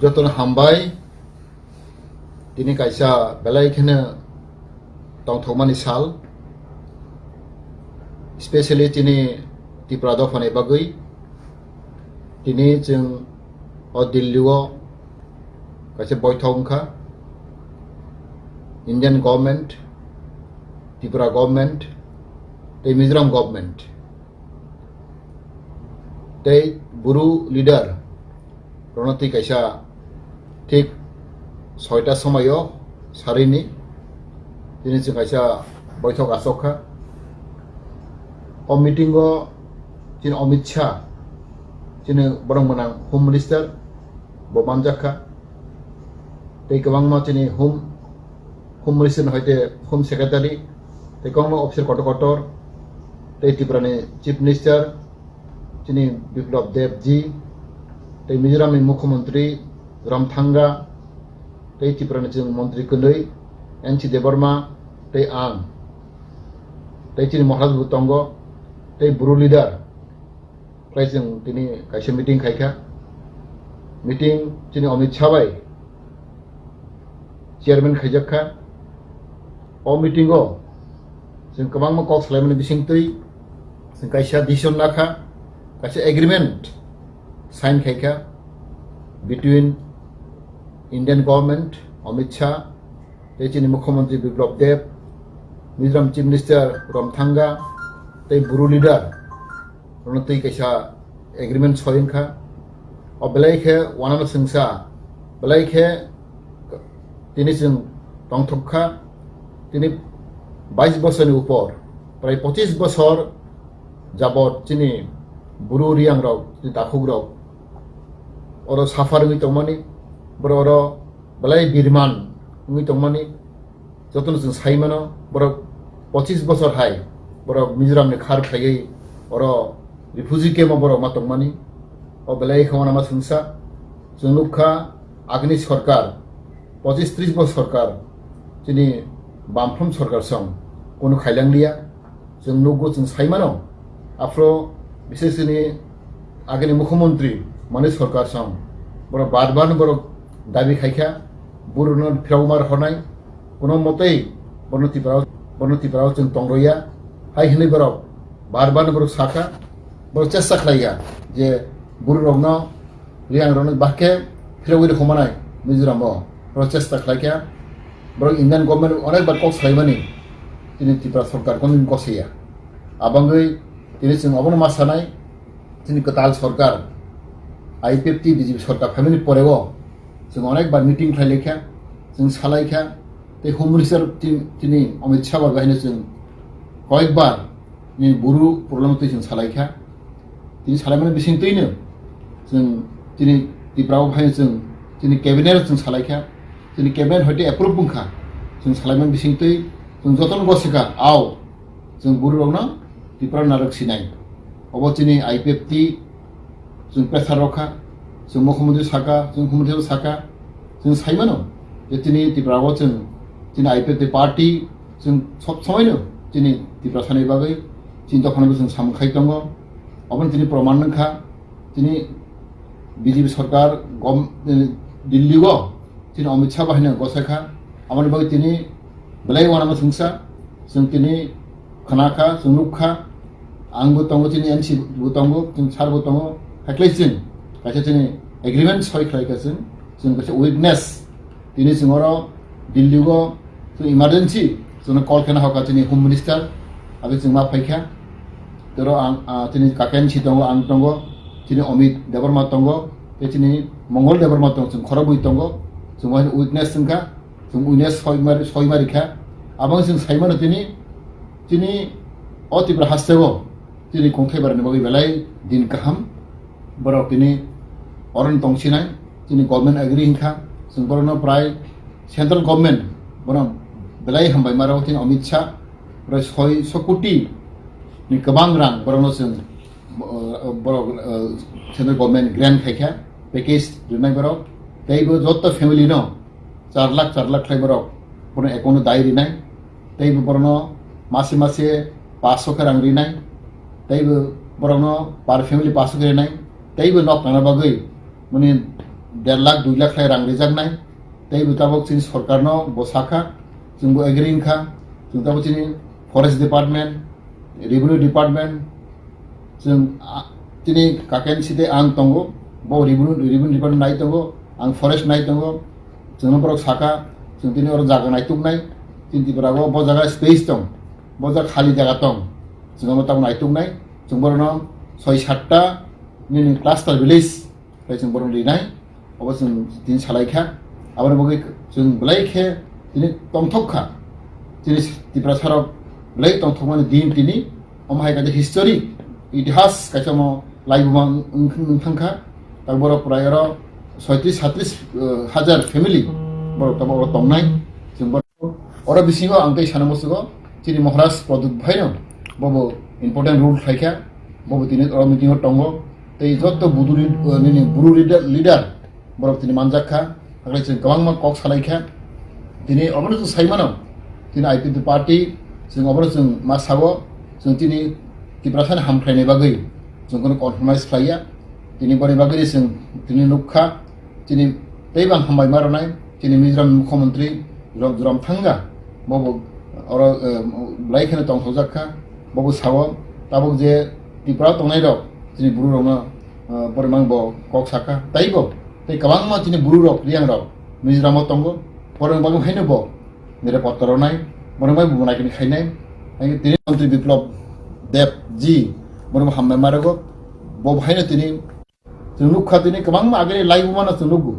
যতন হামবাই তিনি কাইসা বেলাইখানে tongthokmani sal especially tini Tripura dofani bagui tini जों Delhi o kaise boithok ongkha Indian government Tripura government tei Mizoram government tei buru leader ronoti kaisa ঠিক 6টা সময়ও সারিনি তিনি जों kaisa বৈঠক আসখা মিটিং o তিনি অমিত শাহ তিনি বরং মানাং হোম মিনিস্টার বমানজাখা tei kwbangma তিনি হোম মিনিস্টার হইতে home secretary tei kwbangma officer kotor tei Tripurani chief minister তিনি বিপ্লব দেবজি tei Mizoramni মুখ্যমন্ত্রী Ramthanga tei Tripurani जों মন্ত্রী kundui NC Debarma tei ang tei chini Maharaj Butongo tei buru leader klai जों tini kaisa meeting khaikha meeting chini Amit Shah bai chairman khaijakha meeting o जों kwbangma kok salaimani bisingtui जों kaisa decision lakha kaisa agreement sign khaikha between Indian government Amit Shah tei chini মুখ্যমন্ত্রী Biplab Deb Mizoram chief minister Ramthanga tei buru leader ronotui kaisa agreement soyengkha belaikhe wanama sengsa belaikhe tini जों tongthokha tini 22 বছরনি উপর প্রায় 25 বছর যাবত chini buru riang rok dakhuk rok oro safar ngi tongmani boro oro belai birman ngi tongmani যতন जों saimano boro 25 বছর hai boro Mizoramni khar khaiyei oro refugee camp boro matongmani belai khwana ma sungsa जों nukha agni sarkar 25-30 বছর সরকার যিনি বামফ্রম সরকার song কোনো খাইলাংলিয়া जों नुगो जों saimano afro বিশেষনি আগেনি মুখ্যমন্ত্রী মানে সরকার সং বড় বারবার বড় দাবি খাইখা বুরুন ফ্রাউমার হনাই কোনো মতেই বনতিপারাও जों তংরইয়া হাই হनै বড় বারবার বড় সাখা বড় চেষ্টা খাইয়া যে বুরু রগ্ন রিয়াং রন বাকে ফ্রাউইর খমানাই মিজোরাম বড় চেষ্টা খাইখা বড় ইন্ডিয়ান গভর্নমেন্ট অনেকবার কক সাইমানি তিনি ত্রিপুরা সরকার কোনদিন কসাইয়া আবাঙ্গই তিনি जों অবন মাসানাই তিনি কতাল সরকার IPFT বিজেপি সরকার ফ্যামিলি পরেও जों অনেকবার মিটিং খাইলেখা जों সালাইখা tei হোম মিনিস্টার তিনি অমিত শাহ বাহিনী जों কয়েকবার ni buru problem tui जों सालायखा তিনি सालायमाने बिसिंतैनो जों তিনি Tripura बाहाय जों তিনি ক্যাবিনেট जों सालायखा তিনি ক্যাবিনেট হইতে এপ্রুভ बुंखा जों सालायमाने बिसिंतै जों जतन गसेखा आव जों buru rokno Tripura narok sinai obo তিনি IPFT जों प्रेसार रखा जों मुख्यमंत्री साका जों हुमथेल साका जों साइमानो जे তিনি Tripura जों তিনি IPFT पार्टी जों सब समायनो তিনি Tripura सानै बागै চিন্তা ভাবনা जों सामखाइ दङ अबन তিনি प्रमाण नखा তিনি বিজেপি সরকার দিল্লিও তিনি অমিত শাহ বাহিনী গসাখা আমার বাগै তিনি বেলাই ওয়ানাमा सुंसा जों তিনি खनाखा जों नुखा आंबो दङ তিনি NC बो दङ जों सारबो दङ हाख्लै जों कासे তিনি एग्रीमेंट सय खालायखा जों कासे उइकनेस তিনি जों अरो दिल्लिও जों इमारजेंसी जों कल खाना हका তিনি होम मिनिस्टार आबे जों मा फाइखा तरो आं তিনি काकेनसी दङ आं दङ তিনি অমিত দেববর্মা दङ তিনি मंगल देबबर्मा दङ जों खरबुइ दङ जों वाइन उइकनेस जोंखा जों उइकनेस सयमारिखा आबां जों साइमानो তিনি Tripura हास्टेव তিনি खुंथाइ बारनो बागै बेलाय दिन गाहाम बरक তিনি अरन दंसिनाय তিনি गभर्नमेंट एग्री हिंखा जों बरनो प्राय सेंट्रल गभर्नमेंट बरन बेलाय हामबाय माराव তিনি অমিত শাহ प्राय 600 कोटी नि गोबां रां बरनो जों बरक सेंट्रल गभर्नमेंट ग्रान्ट खायखा पैकेज दिनाय बरक दैबो जत्त फेमिली न 4 लाख खाय बरक बरनो एकाउन्ट दाय रिनाय दैबो बरनो मासे 500 रां रिनाय दैबो बरनो पार फेमिली 500 रिनाय दैबो नक लाना बागै माने 1.5 लाख 2 लाख रां रिजार्नाय तै बुताबक जोंनि सरकारनो बसाखा जोंबो एग्रि खा जों दाबो जोंनि फरेस्ट डिपार्टमेन्ट रेभिनिउ डिपार्टमेन्ट जों दिनै काकेन सिदे आं दंगो बो रेभिनिउ डिपार्टमेन्ट नाय दंगो आं फरेस्ट नाय दंगो जोंनो बरक साखा जों दिनै अर जागा नायतुकनाय तिनतिफोराबो ब जागा स्पेस दं ब जागा खालि जागा दं जोंनो ताव नायतुकनाय जों बरनो 6-7टा नि क्लास्टार विलेज जों बरन लिनाय अब जों दिन सालायखा आबार बगै जों ब्लाइखे दिनै तंथखा दिनै तिब्रा सारक ब्लाइ तंथकमानि दिन तिनि अमहाय काजे हिस्टोरी इतिहास कायसमो लाइबुमा नोंथांखा ता बर प्रायर 37-38 हाजार फेमिली बर तब बर तंनाय जों बर अर बिसिङाव आं दै सानमोसगो दिनै महाराज प्रदुत भाइनो बबो इम्पोर्टेन्ट रोल थाइखा बबो दिनै अर मिटिंआव तंगो तै जत्त बुदुरि नि बुरु लिडार बर दिनै मानजाखा आगले जों गोबां कक सालायखा दिनै अबनो जों साइमानो दिनै आइपिपि पार्टी जों अबनो जों मा सावो जों दिनै तिब्रासान हामफ्रायनाय बागै जों कोनो कनफार्माइज खालाया दिनै बरे बागै जों दिनै नुखा दिनै दैबां हामबाय मारनाय दिनै मिजोराम मुख्यमन्त्री रघुराम थांगा बबो अर लाइखनो तंथजाखा बबो सावो ताबक जे तिब्रा तंनाय रक दिनै बुरु रंनो बरेमां ब कक साखा ताइबो तै गोबां मा दिनै बुरु रक रियां रक मिजोरामाव तंगो बरें बागै हायनो ब मेरे पत्तरनाय बरें बाय बुनायनि खायनाय दिनै मन्त्रि बिप्लब देब जी बरें हामनाय मारगो ब हायनो दिनै जों नुखा दिनै गोबां आगे लाइबुमानो जों नुगु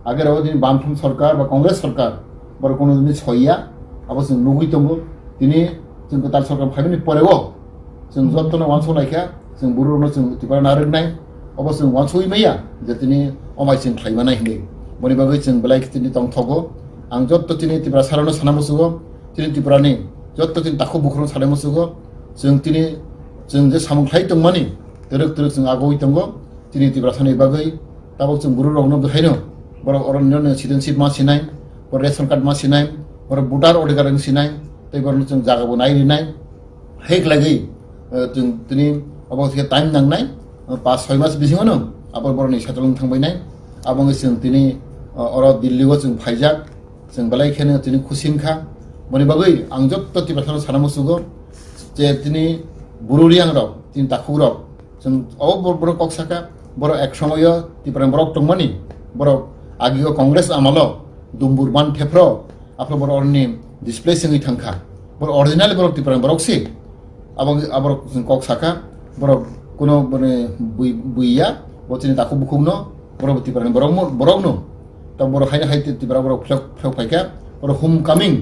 आगे राव दिनै बामफ्रोम सरकार बा कांग्रेस सरकार बर कोनो दिनै सहिया अब जों नुगै दंगो दिनै जों गोदान सरकार फायनायनि परेव जों जत्तनो वानसो नायखा जों बुरुनो जों तिब्रा नारनाय अब जों वानसोय मैया जे दिनै अमाय जों खायमानाय हिने बनि बागै जों ब्लाइक दिनै तंथगो आं जत्त दिनै तिब्रा सारानो सानामसुगो दिनै तिब्रानि जत्त दिनै ताखो बुखरो सालायमसुगो जों दिनै जों जे सामखाय दंमानि दोरक जों आगोय दंगो दिनै तिब्रा सानाय बागै ताबक जों बुरु रंनो बेखायनो बर अरन्यनो सिटिजेनशिप मासिनाय बर रेशन कार्ड मासिनाय बर भोटार अधिकार सिनाय तै बर जों जागाबो नायनाय हेक लागै जों दिनै अब टाइम नांनाय 5-6 मास बिसिङावनो आबार बरनि सातलं थांबायनाय आबङै जों दिनै अर दिल्लीआव जों फायजाक जों बलायखेनो दिनै खुसिनखा बनि बागै आं जत्त तिब्रा सानामसुगो जे दिनै बुरुरि आं रक दिनै ताखु रक जों अब बर कक साखा बर एक समय तिब्रा बरक दंमानि बर आगियो कांग्रेस आमालो दुम्बुर बान थेफ्र आपलो बर अरनि डिसप्ले सिङै थांखा बर अरिजिनल बर तिब्रा बरकसि आबर जों कक साखा बर कोनो बने बुइया बतिनि ताखु बुखुनो बर तिब्रा बरकनो ता बर हायना हाय तिब्रा बर फ्लक फायखा बर होम कामिं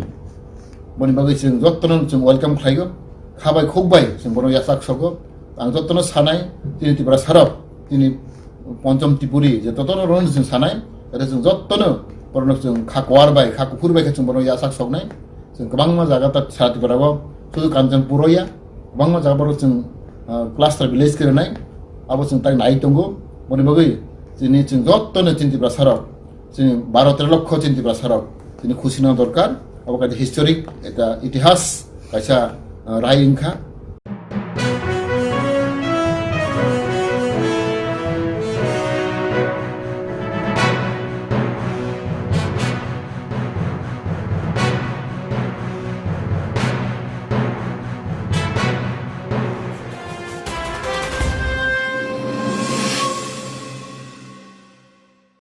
बनि बागै जों जत्तनो जों वेलकाम खालायगो खाबाय खोबाय जों बर यासाक सगो आं जत्तनो सानाय दिनै तिब्रा सारक दिनै पञ्चम त्रिपुरी जे ततनो रन जों सानाय आरो जों जत्तनो बरनो जों खाकवारबाय खाकुफुरबाय जों बर यासाक सगनाय जों गोबां मा जागा ता सातिब्राबो सुदु कान्चनपुरया गोबां मा जागा बर जों क्लास्टार विलेज करनाय अब जों ताइ नाय दंगो बनि बागै दिनै जों जत्तनो तिब्रा सारक जों 12-13 लक्ष तिब्रा सारक दिनै खुसिना दरकार अब काजे हिस्टोरिक एटा इतिहास कायसा राय इंखा